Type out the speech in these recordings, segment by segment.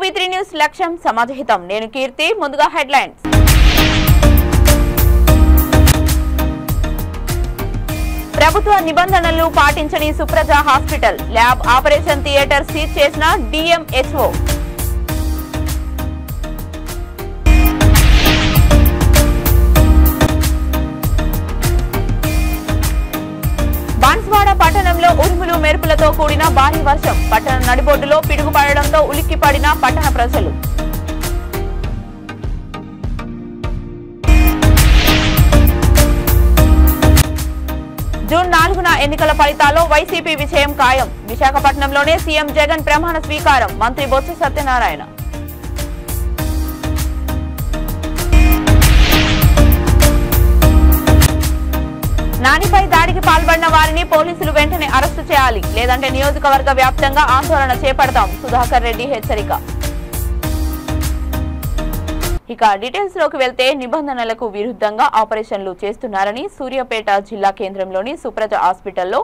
Welcome to V3 news లక్ష్యం సమాజహితం నేను కీర్తి ముందుగా హెడ్లైన్స్ ప్రభుత్వ నిబంధనలు పాటించని Supraja hospital lab operation theatre seize చేసిన DMHO బాన్స్వాడ పట్టణంలో ఉరుములు మెరుపులతో కూడిన భారీ వర్షం పట్టణ నడిబొడ్డులో పిడుగు పడడంతో ఉలిక్కిపడిన పట్టణ ప్రజలు జూన్ 4న ఎన్నికల ఫలితాల్లో వైసీపీ విజయం ఖాయం విశాఖపట్నంలోనే సీఎం జగన్ ప్రమాణ స్వీకారం మంత్రి బొత్స సత్యనారాయణ నానిపై దాడికి పాల్పడిన వారిని పోలీసులు వెంటనే అరెస్టు చేయాలి లేదంటే నియోజకవర్గ వ్యాప్తంగా ఆందోళన చేపడతాం సుధాకర్ రెడ్డి హెచ్చరిక ఇక డీటెయిల్స్ లోకి వెళ్తే నిబంధనలకు విరుద్ధంగా ఆపరేషన్లు చేస్తున్నారని సూర్యాపేట జిల్లా కేంద్రంలోని సుప్రజ హాస్పిటల్లో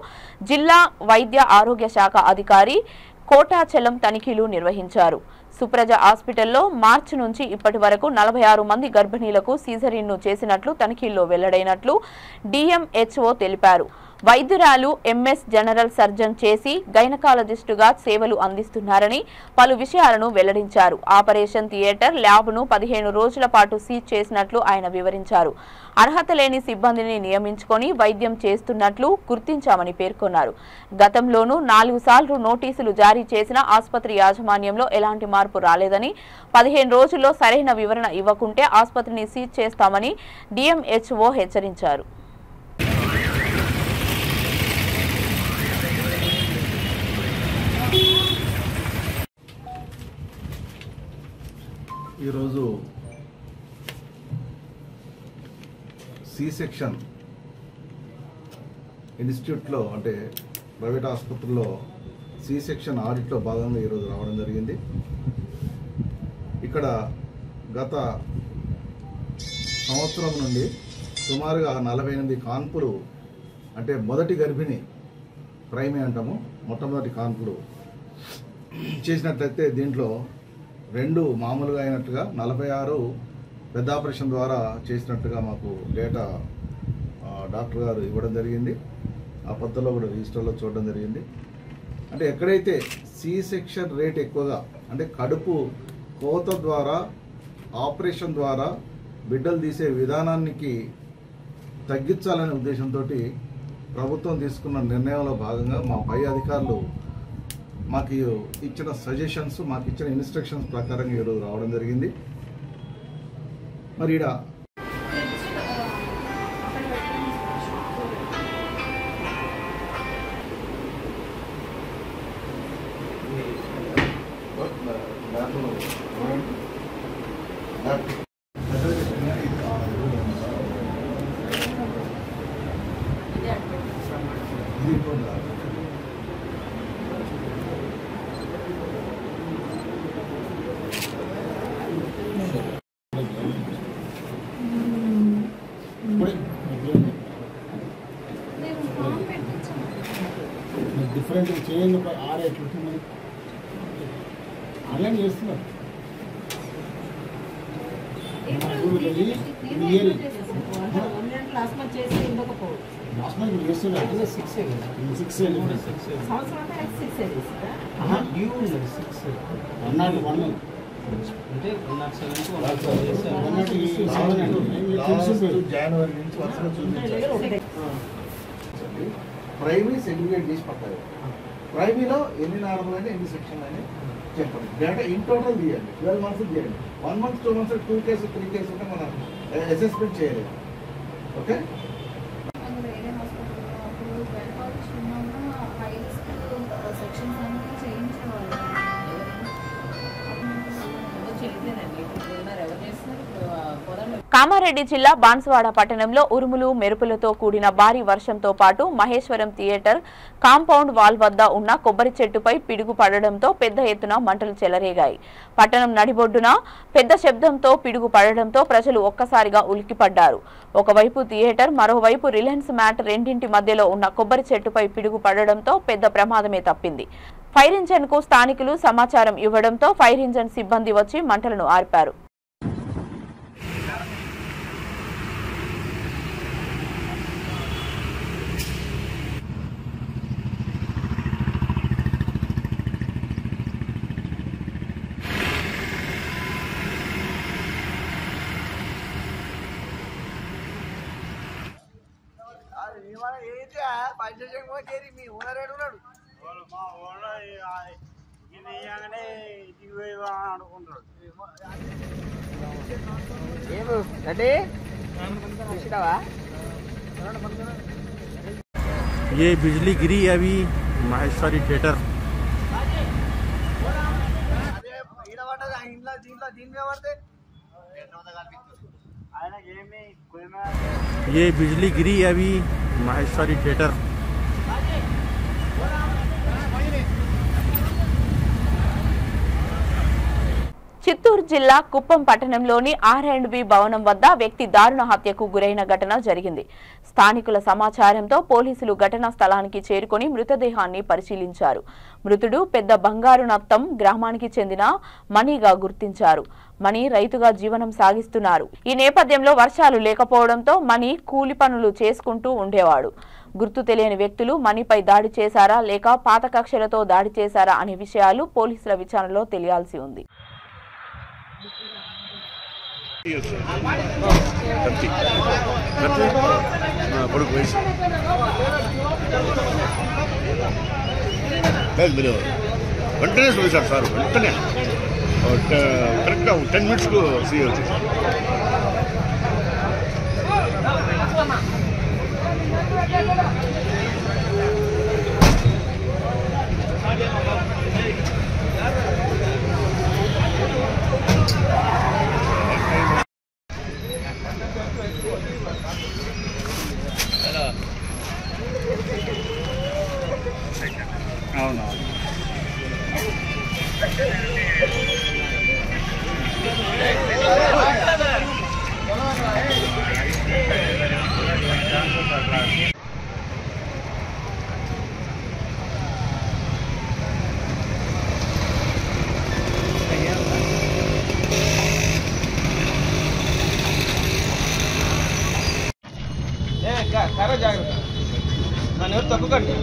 జిల్లా వైద్య ఆరోగ్య శాఖ అధికారి కోటాచలం తనిఖీలు నిర్వహించారు సుప్రజ హాస్పిటల్లో మార్చి నుంచి ఇప్పటి వరకు 46 మంది గర్భిణీలకు సీజరీన్ను చేసినట్లు తనిఖీల్లో వెల్లడైనట్లు DMHO తెలిపారు వైద్యురాలు MS జనరల్ సర్జన్ చేసి గైనకాలజిస్టుగా సేవలు అందిస్తున్నారని పలు విషయాలను వెల్లడించారు ఆపరేషన్ థియేటర్ ల్యాబ్ను 15 రోజుల పాటు సీజ్ చేసినట్లు ఆయన వివరించారు అర్హత లేని సిబ్బందిని నియమించుకొని వైద్యం చేస్తున్నట్లు గుర్తించామని పేర్కొన్నారు గతంలోనూ 4 సార్లు నోటీసులు జారీ చేసిన ఆసుపత్రి యాజమాన్యంలో ఎలాంటి మార్పు రాలేదని 15 రోజుల్లో సరైన వివరణ ఇవ్వకుంటే ఆసుపత్రిని సీజ్ చేస్తామని DMHO హెచ్చరించారు ఈరోజు సి సెక్షన్ ఇన్స్టిట్యూట్లో అంటే ప్రైవేట్ ఆసుపత్రుల్లో సి సెక్షన్ ఆడిట్లో భాగంగా ఈరోజు రావడం జరిగింది. ఇక్కడ గత సంవత్సరం నుండి సుమారుగా 48 కాన్పులు అంటే మొదటి గర్భిణి ప్రైమే అంటాము మొట్టమొదటి కాన్పులు చేసినట్లయితే దీంట్లో 2 మామూలుగా అయినట్టుగా 46 పెద్ద ఆపరేషన్ ద్వారా చేసినట్టుగా మాకు డేటా డాక్టర్ గారు ఇవ్వడం జరిగింది. ఆ పద్ధతిలో కూడా రిజిస్టర్లో చూడడం జరిగింది. అంటే ఎక్కడైతే సి సెక్షన్ రేట్ ఎక్కువగా అంటే కడుపు కోత ద్వారా ఆపరేషన్ ద్వారా బిడ్డలు తీసే విధానానికి తగ్గించాలనే ఉద్దేశంతో ప్రభుత్వం తీసుకున్న నిర్ణయంలో భాగంగా మా పై అధికారులు మాకు ఇచ్చిన సజెషన్స్ మాకు ఇచ్చిన ఇన్స్ట్రక్షన్స్ ప్రకారంగా ఈరోజు రావడం జరిగింది. మరి ఇక్కడ డిఫరెంట్ చేంజ్ ఆరేట్లు ఆన్లైన్ చేస్తున్నారు జనవరి నుంచి వర్షం చూపించారు. ప్రైమరీ సెగ్రిగేట్ చేసి పట్టాలి. ప్రైమరీలో ఎన్ని నార్మల్ అయినా ఎన్ని సెక్షన్ అని చెప్పండి. డేటా ఇన్ టోటల్ తీయండి. 12 months తీయండి. 1 month 2 months 2 కేసు 3 కేసు ఉంటే మనం అసెస్మెంట్ చేయలేదు. ఓకే కామారెడ్డి జిల్లా బాన్స్వాడ పట్టణంలో ఉరుములు మెరుపులతో కూడిన భారీ వర్షంతో పాటు మహేశ్వరం థియేటర్ కాంపౌండ్ వాల్ వద్ద ఉన్న కొబ్బరి చెట్టుపై పిడుగు పడడంతో పెద్ద ఎత్తున మంటలు చెలరేగాయి. పట్టణం నడిబొడ్డున పెద్ద శబ్దంతో పిడుగు పడడంతో ప్రజలు ఒక్కసారిగా ఉలిక్కిపడ్డారు. ఒకవైపు థియేటర్ మరోవైపు రిలయన్స్ మ్యాట్ రెండింటి మధ్యలో ఉన్న కొబ్బరి చెట్టుపై పిడుగు పడడంతో పెద్ద ప్రమాదమే తప్పింది. ఫైర్ ఇంజన్ కు స్థానికులు సమాచారం ఇవ్వడంతో ఫైర్ ఇంజన్ సిబ్బంది వచ్చి మంటలను ఆర్పారు. ये बिजली गिरी है अभी माहेश्वरी थिएटर। ये बिजली गिरी है अभी माहेश्वरी थिएटर। చిత్తూరు జిల్లా కుప్పం పట్టణంలోని R&B భవనం వద్ద వ్యక్తి దారుణ హత్యకు గురైన ఘటన జరిగింది. స్థానికుల సమాచారంతో పోలీసులు ఘటనా స్థలానికి చేరుకొని మృతదేహాన్ని పరిశీలించారు. మృతుడు పెద్ద బంగారునత్తం గ్రామానికి చెందిన మణిగా గుర్తించారు. మణి రైతుగా జీవనం సాగిస్తున్నారు. ఈ నేపథ్యంలో వర్షాలు లేకపోవడంతో మణి కూలి పనులు చేసుకుంటూ ఉండేవాడు. గుర్తు తెలియని వ్యక్తులు మణిపై దాడి చేశారా లేక పాత కక్షలతో దాడి చేశారా అనే విషయాలు పోలీసుల విచారణలో తెలియాల్సి ఉంది. వెంటనే చూశారు సార్, వెంటనే కరెక్ట్గా 10 minutes సీఏ వచ్చేసారు. అవునా జాగ్రత్త నన్ను ఎవరు తక్కువ కట్టి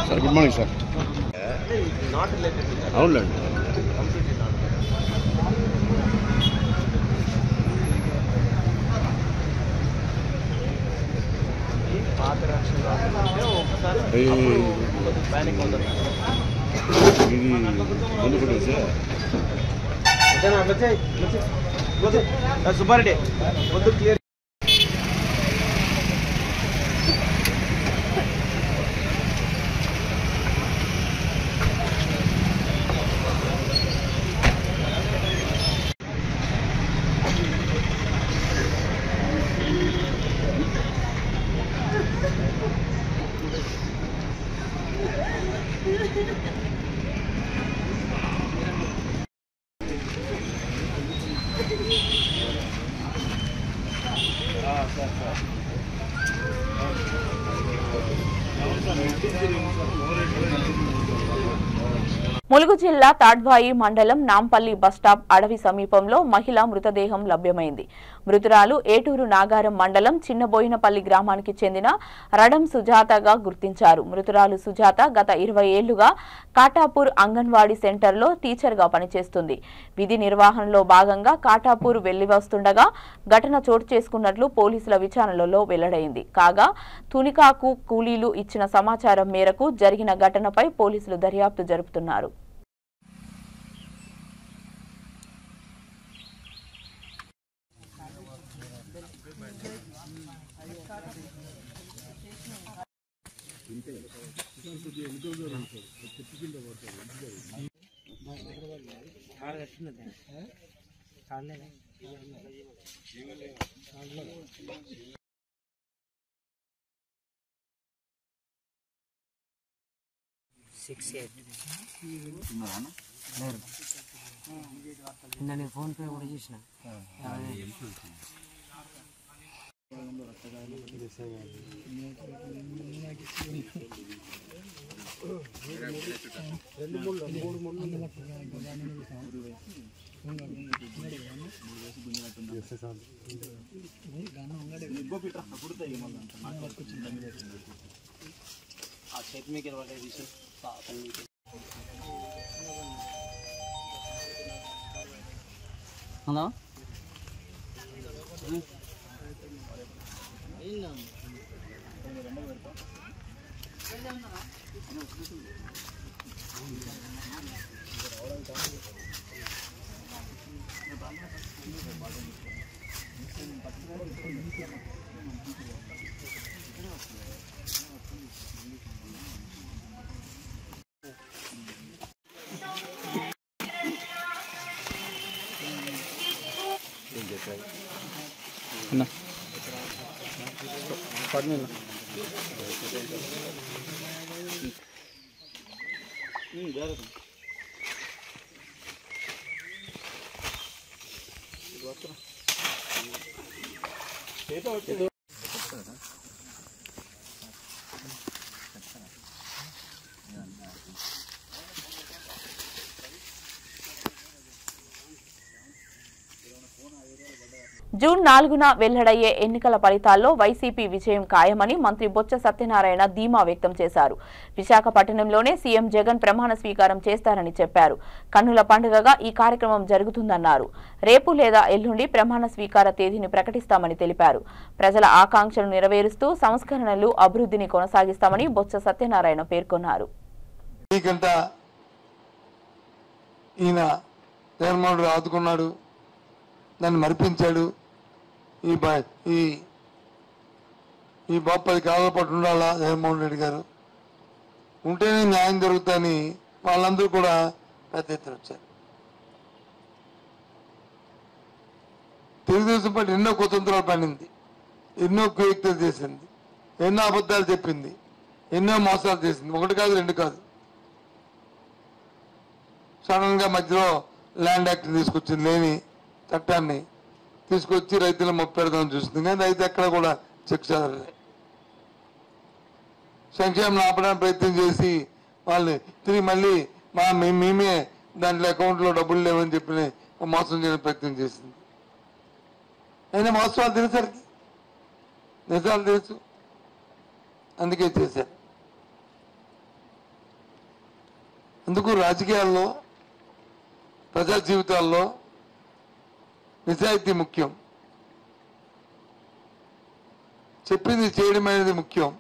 సార్ గుడ్ మార్నింగ్ సార్. అవునులేండి. ఇది ముందు కొట్టేసి సుబ్బారెడ్డి వద్దు క్లియర్. ములుగు జిల్లా తాడ్వాయి మండలం నాంపల్లి బస్టాప్ అడవి సమీపంలో మహిళ మృతదేహం లభ్యమైంది. మృతురాలు ఏటూరు నాగారం మండలం చిన్నబోయినపల్లి గ్రామానికి చెందిన రడం సుజాతగా గుర్తించారు. మృతురాలు సుజాత గత 20 ఏళ్లుగా కాటాపూర్ అంగన్వాడీ సెంటర్లో టీచర్గా పనిచేస్తుంది. విధి నిర్వహణలో భాగంగా కాటాపూర్ వెళ్లి వస్తుండగా ఘటన చోటు చేసుకున్నట్లు పోలీసుల విచారణలో వెల్లడైంది. కాగా తునికాకు కూలీలు ఇచ్చిన సమాచారం మేరకు జరిగిన ఘటనపై పోలీసులు దర్యాప్తు జరుపుతున్నారు. నేను ఫోన్ పే కూడా చేసిన హలో జూన్ 4న వెల్లడయ్యే ఎన్నికల ఫలితాల్లో వైసీపీ విజయం ఖాయమని మంత్రి బొత్స సత్యనారాయణ ధీమా వ్యక్తం చేశారు. విశాఖపట్నంలోనే సీఎం జగన్ ప్రమాణ స్వీకారం చేస్తారని చెప్పారు. కన్నుల పండుగగా ఈ కార్యక్రమం జరుగుతుందన్నారు. రేపు లేదా ఎల్లుండి ప్రమాణ స్వీకార తేదీని ప్రకటిస్తామని తెలిపారు. ప్రజల ఆకాంక్షలు నెరవేరుస్తూ సంస్కరణలు అభివృద్ధిని కొనసాగిస్తామని బొత్స సత్యనారాయణ పేర్కొన్నారు. దాన్ని మరిపించాడు. ఈ బాబు 10 కాలాల పాటు ఉండాలా జగన్మోహన్ రెడ్డి గారు, ఉంటేనే న్యాయం జరుగుతుందని వాళ్ళందరూ కూడా పెద్ద ఎత్తున వచ్చారు. తెలుగుదేశం పార్టీ ఎన్నో కుతంత్రాలు పండింది, ఎన్నో కుయుక్తులు చేసింది, ఎన్నో అబద్ధాలు చెప్పింది, ఎన్నో మోసాలు చేసింది. 1 కాదు 2 కాదు. సడన్ గా మధ్యలో ల్యాండ్ యాక్ట్ తీసుకొచ్చింది, లేని చట్టాన్ని తీసుకొచ్చి రైతులను మొప్పెడదామని చూస్తుంది. కానీ రైతు ఎక్కడ కూడా చెక్ చదవలే. సంక్షేమం ఆపడానికి ప్రయత్నం చేసి వాళ్ళని తిరిగి మళ్ళీ మేమే దాంట్లో అకౌంట్లో డబ్బులు లేవని చెప్పి మోసం చేయడం ప్రయత్నం చేసింది. అయినా మోసాలు తెలిసరికి నిజాలు తెలుసు, అందుకే చేశారు. అందుకు రాజకీయాల్లో, ప్రజా జీవితాల్లో నిజాయితీ ముఖ్యం, చెప్పింది చేయడం అనేది ముఖ్యం.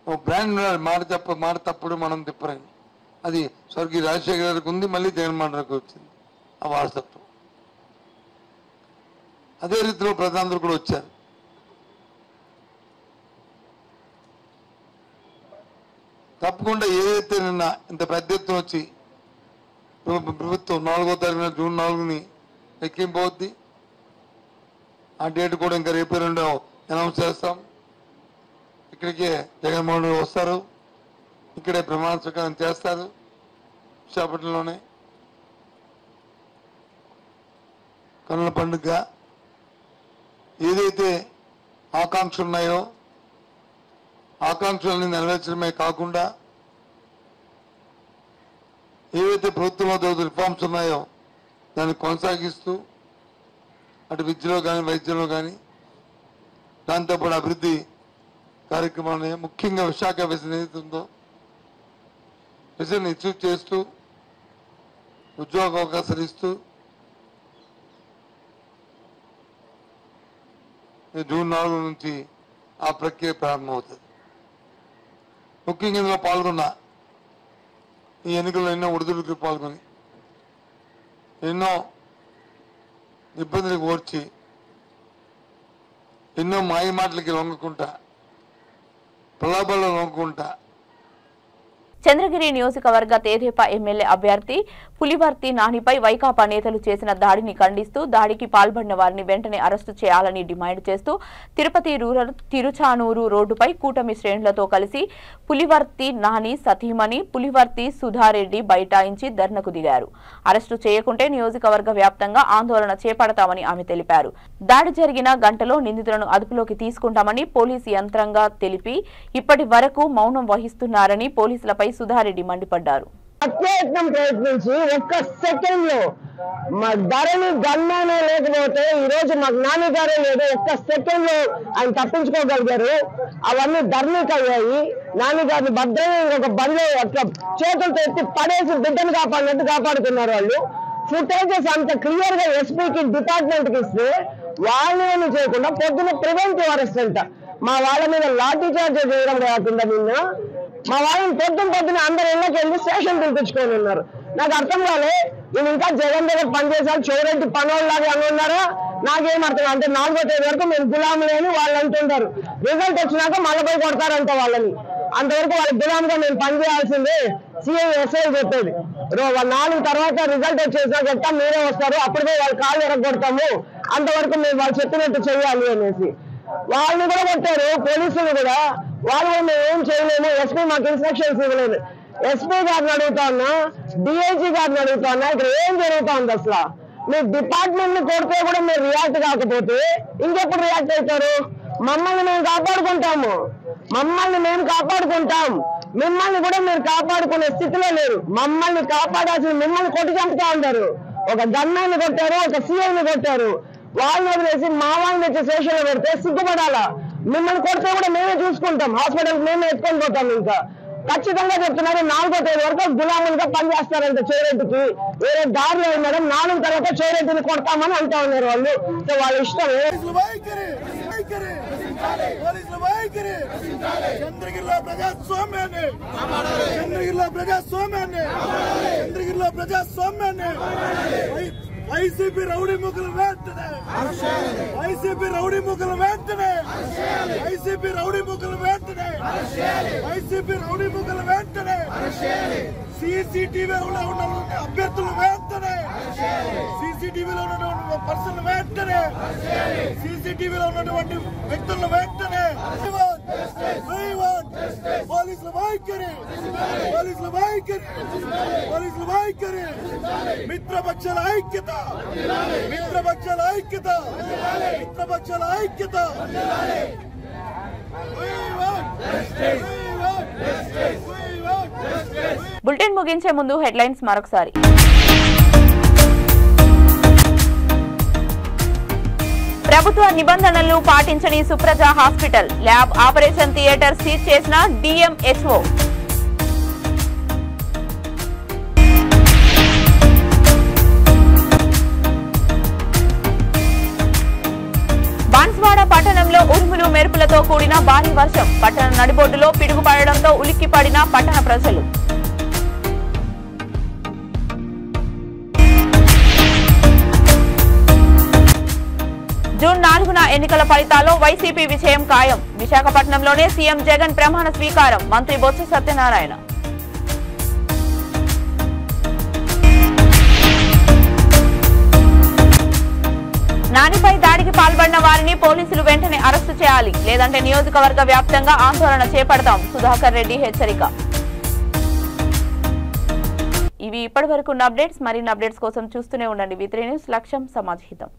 ఓ బ్రాండ్ మాట తప్పుడు మనం తిప్పరని, అది స్వర్గీయ రాజశేఖర గారికి ఉంది, మళ్ళీ జగన్మోహన్ రెడ్డికి వచ్చింది ఆ వారసత్వం. అదే రీతిలో ప్రధానులు కూడా వచ్చారు. తప్పకుండా ఏదైతే నిన్న ఇంత పెద్ద ఎత్తున వచ్చి ప్రభుత్వం 4వ తారీఖున జూన్ 4ని ఎక్కింపవుద్ది. ఆ డేట్ కూడా ఇంకా రేపు 2 అనౌన్స్ చేస్తాం. ఇక్కడికే జగన్మోహన్ రెడ్డి వస్తారు, ఇక్కడే ప్రమాణ స్వీకారం చేస్తారు విశాఖపట్నంలోనే. కన్నుల పండుగ ఏదైతే ఆకాంక్షలు ఉన్నాయో ఆకాంక్షల్ని నెరవేర్చడమే కాకుండా ఏవైతే ప్రభుత్వంలో రిఫార్మ్స్ ఉన్నాయో దాన్ని కొనసాగిస్తూ అటు విద్యలో కానీ వైద్యంలో కానీ దాంతోపాటు అభివృద్ధి కార్యక్రమాన్ని ముఖ్యంగా విశాఖ విజన్ ఏదైతే ఉందో విజన్ అచీవ్ చేస్తూ ఉద్యోగ అవకాశాలు ఇస్తూ జూన్ 4 నుంచి ఆ ప్రక్రియ ప్రారంభమవుతుంది. ముఖ్యంగా ఇందులో పాల్గొన్న ఈ ఎన్నికల్లో ఎన్నో ఒడిదుడుకులు పాల్గొని ఎన్నో ఇబ్బందులకు ఓర్చి ఎన్నో మాయ మాటలకి లొంగకుండా ప్రలోభాల్లో లొంగకుండా చంద్రగిరి నియోజకవర్గ తెదేపా ఎమ్మెల్యే అభ్యర్థి పులివర్తి నానిపై వైకాపా నేతలు చేసిన దాడిని ఖండిస్తూ దాడికి పాల్పడిన వారిని వెంటనే అరెస్టు చేయాలని డిమాండ్ చేస్తూ తిరుపతి రూరల్ తిరుచానూరు రోడ్డుపై కూటమి శ్రేణులతో కలిసి పులివర్తి నాని సతీమణి పులివర్తి సుధారెడ్డి బైఠాయించి ధర్నాకు దిగారు. అరెస్టు చేయకుంటే నియోజకవర్గ వ్యాప్తంగా ఆందోళన చేపడతామని ఆమె తెలిపారు. దాడి జరిగిన గంటలో నిందితులను అదుపులోకి తీసుకుంటామని పోలీసు యంత్రంగా తెలిపి ఇప్పటి వరకు మౌనం వహిస్తున్నారని పోలీసులపై సుధారెడ్డి మండిపడ్డారు. అత్యయత్నం ప్రయత్నించి ఒక్క సెకండ్ లో మా ధరని గన్మానే లేకపోతే ఈ రోజు మాకు నాన్నగారే లేదు. ఒక్క సెకండ్ లో ఆయన తప్పించుకోగలిగారు. అవన్నీ ధర్మీకయ్యాయి. నాన్నగారిని భద్రంగా ఒక బండి అట్లా చేతులతో ఎత్తి పడేసి బిడ్డను కాపాడినట్టు కాపాడుతున్నారు వాళ్ళు. ఫుటేజెస్ అంత క్లియర్ గా ఎస్పీకి డిపార్ట్మెంట్ కి ఇస్తే వాళ్ళు ఏమి చేయకుండా పొద్దున ప్రివెంటివ్ అరెస్ట్ అంట. మా వాళ్ళ మీద లాఠీ చార్జ్ చేయడం కాకుండా నిన్న మా వాళ్ళని పొద్దున అందరు ఇళ్ళకి వెళ్ళి స్టేషన్ పిలిపించుకొని ఉన్నారు. నాకు అర్థం కాలే, నేను ఇంకా జగన్ దగ్గర పనిచేసాను చౌరెడ్డి పనోళ్ళలాగా అని ఉన్నారా నాకేం అర్థం. అంటే 4వ తేదీ వరకు మేము గులాములే అని వాళ్ళు అంటుంటారు. రిజల్ట్ వచ్చినాక మళ్ళీ కొడతారంట వాళ్ళని. అంతవరకు వాళ్ళ గులాంగా మేము పనిచేయాల్సిందే సిఐ ఎస్ఐ చెప్పేది. 4 తర్వాత రిజల్ట్ వచ్చేసాక ఎట్టా మీరే వస్తారు, అప్పుడే వాళ్ళ కాళ్ళు ఎరగొడతాము, అంతవరకు మేము వాళ్ళు చెప్పినట్టు చేయాలి అనేసి వాళ్ళని కూడా కొట్టారు. పోలీసులు కూడా వాళ్ళు మేము ఏం చేయలేము, ఎస్పీ మాకు ఇన్స్ట్రక్షన్స్ ఇవ్వలేదు. ఎస్పీ గారిని అడుగుతా ఉన్నా, డిఐజీ గారిని అడుగుతా ఉన్నా, ఇక్కడ ఏం జరుగుతా ఉంది అసలు? మీ డిపార్ట్మెంట్ ని కొడితే కూడా మీరు రియాక్ట్ కాకపోతే ఇంకెప్పుడు రియాక్ట్ అవుతారు? మమ్మల్ని మేము కాపాడుకుంటాము, మిమ్మల్ని కూడా మీరు కాపాడుకునే స్థితిలో లేరు. మమ్మల్ని కాపాడాల్సిన మిమ్మల్ని కొట్టి చంపుతా ఉంటారు. ఒక గన్మెన్ కొట్టారు, ఒక సీఐని కొట్టారు. వాళ్ళని వదిలేసి మా వాళ్ళని వచ్చి స్టేషన్ లో పెడితే సిగ్గుపడాలా? మిమ్మల్ని కొడితే కూడా మేమే చూసుకుంటాం, హాస్పిటల్ మేమే ఎత్తుకొని పోతాం. ఇంకా ఖచ్చితంగా చెప్తున్నారు 4వ తేదీ వరకు గులాములుగా పనిచేస్తారంట చౌరెడ్డికి. వేరే దారిలో మేడం 4 తర్వాత చౌరెడ్డిని కొడతామని అంటా ఉన్నారు వాళ్ళు. సో వాళ్ళ ఇష్టం. చంద్రగిరిలో ప్రజాస్వామ్యాన్ని వైసీపీ రౌడీ ముగ్గులు వెంటనే సీసీటీవీలో ఉన్న అభ్యర్థులు వెంటనే, సీసీటీవీలో ఉన్నటువంటి పర్సన్లు వెంటనే, సీసీటీవీలో ఉన్నటువంటి వ్యక్తులను వెంటనే పోలీసుల వైఖరి, మిత్రపక్షాల ఐక్యత. బులెటిన్ ముగించే ముందు హెడ్లైన్స్ మరొకసారి. ప్రభుత్వ నిబంధనలు పాటించని Supraja hospital, lab operation theatre seize చేసిన డిఎంహెచ్ఓ. బాన్స్వాడ పట్టణంలో ఉరుములు మెరుపులతో కూడిన భారీ వర్షం, పట్టణ నడిబొడ్డులో పిడుగుపడడంతో ఉలిక్కిపడిన పట్టణ ప్రజలు. జూన్ 4న ఎన్నికల ఫలితాల్లో వైసీపీ విజయం ఖాయం. విశాఖపట్నంలోనే సీఎం జగన్ ప్రమాణ స్వీకారం, మంత్రి బొత్స సత్యనారాయణ. నానిపై దాడికి పాల్పడిన వారిని పోలీసులు వెంటనే అరెస్టు చేయాలి, లేదంటే నియోజకవర్గ వ్యాప్తంగా ఆందోళన చేపడతాం, సుధాకర్ రెడ్డి హెచ్చరిక. ఇవి ఇప్పటి వరకు ఉన్న అప్డేట్స్. మరిన్ని అప్డేట్స్ కోసం చూస్తూనే ఉండండి V3 న్యూస్. లక్ష్యం సమాజ్ హితం.